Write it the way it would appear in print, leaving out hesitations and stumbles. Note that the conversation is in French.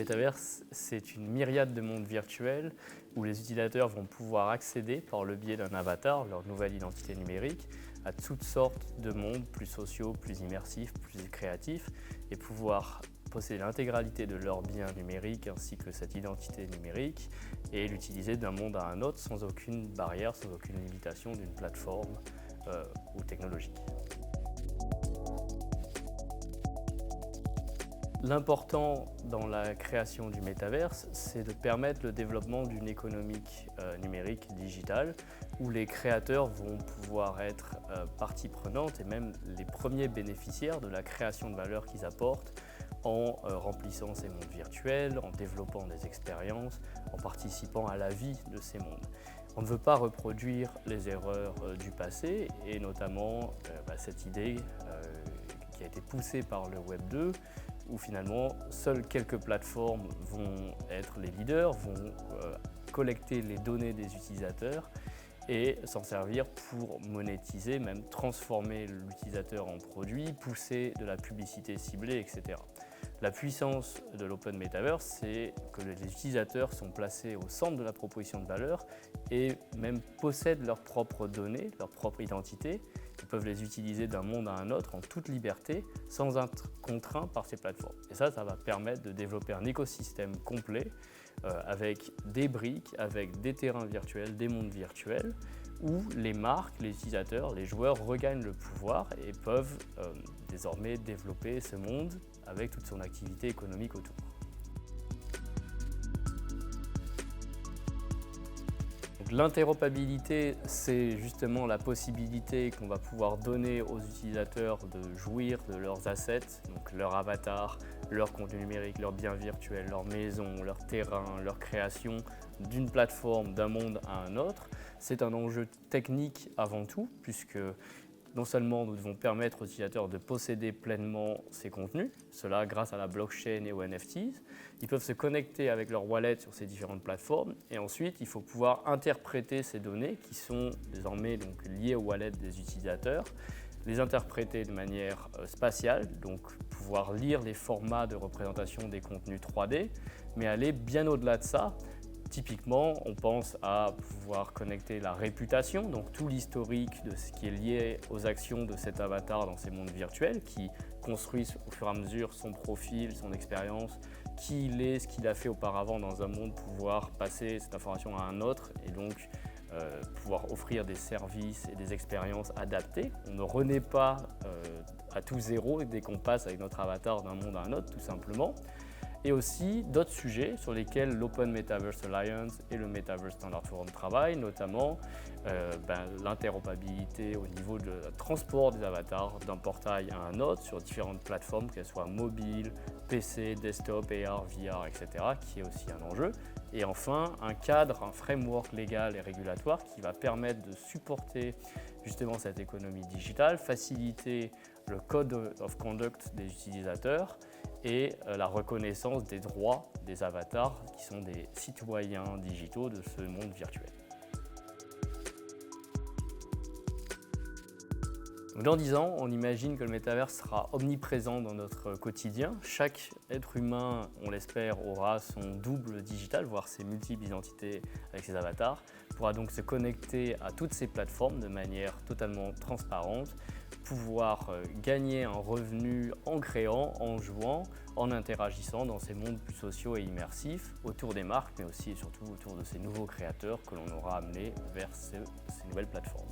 métaverse, c'est une myriade de mondes virtuels où les utilisateurs vont pouvoir accéder par le biais d'un avatar, leur nouvelle identité numérique, à toutes sortes de mondes plus sociaux, plus immersifs, plus créatifs et pouvoir posséder l'intégralité de leurs biens numériques ainsi que cette identité numérique et l'utiliser d'un monde à un autre sans aucune barrière, sans aucune limitation d'une plateforme ou technologique. L'important dans la création du métaverse, c'est de permettre le développement d'une économie numérique digitale où les créateurs vont pouvoir être partie prenante et même les premiers bénéficiaires de la création de valeur qu'ils apportent en remplissant ces mondes virtuels, en développant des expériences, en participant à la vie de ces mondes. On ne veut pas reproduire les erreurs du passé et notamment cette idée qui a été poussée par le Web 2 où finalement seules quelques plateformes vont être les leaders, vont collecter les données des utilisateurs et s'en servir pour monétiser, même transformer l'utilisateur en produit, pousser de la publicité ciblée, etc. La puissance de l'Open Metaverse, c'est que les utilisateurs sont placés au centre de la proposition de valeur et même possèdent leurs propres données, leur propre identité. Ils peuvent les utiliser d'un monde à un autre en toute liberté, sans être contraints par ces plateformes. Et ça va permettre de développer un écosystème complet avec des briques, avec des terrains virtuels, des mondes virtuels, où les marques, les utilisateurs, les joueurs regagnent le pouvoir et peuvent désormais développer ce monde avec toute son activité économique autour. L'interopérabilité, c'est justement la possibilité qu'on va pouvoir donner aux utilisateurs de jouir de leurs assets, donc leur avatar, leur contenu numérique, leurs biens virtuels, leur maison, leur terrain, leur création, d'une plateforme, d'un monde à un autre. C'est un enjeu technique avant tout, puisque non seulement nous devons permettre aux utilisateurs de posséder pleinement ces contenus, cela grâce à la blockchain et aux NFTs. Ils peuvent se connecter avec leur wallet sur ces différentes plateformes et ensuite il faut pouvoir interpréter ces données qui sont désormais donc liées au wallet des utilisateurs, les interpréter de manière spatiale, donc pouvoir lire les formats de représentation des contenus 3D, mais aller bien au-delà de ça. Typiquement, on pense à pouvoir connecter la réputation, donc tout l'historique de ce qui est lié aux actions de cet avatar dans ces mondes virtuels qui construisent au fur et à mesure son profil, son expérience, qui il est, ce qu'il a fait auparavant dans un monde, pouvoir passer cette information à un autre et donc pouvoir offrir des services et des expériences adaptées. On ne renaît pas à tout zéro dès qu'on passe avec notre avatar d'un monde à un autre, tout simplement. Et aussi d'autres sujets sur lesquels l'Open Metaverse Alliance et le Metaverse Standard Forum travaillent, notamment l'interopérabilité au niveau du transport des avatars d'un portail à un autre sur différentes plateformes, qu'elles soient mobiles, PC, desktop, AR, VR, etc., qui est aussi un enjeu. Et enfin, un cadre, un framework légal et régulatoire qui va permettre de supporter justement cette économie digitale, faciliter le code of conduct des utilisateurs et la reconnaissance des droits des avatars qui sont des citoyens digitaux de ce monde virtuel. Dans 10 ans, on imagine que le métaverse sera omniprésent dans notre quotidien. Chaque être humain, on l'espère, aura son double digital, voire ses multiples identités avec ses avatars, pourra donc se connecter à toutes ces plateformes de manière totalement transparente, pouvoir gagner un revenu en créant, en jouant, en interagissant dans ces mondes plus sociaux et immersifs autour des marques, mais aussi et surtout autour de ces nouveaux créateurs que l'on aura amenés vers ces nouvelles plateformes.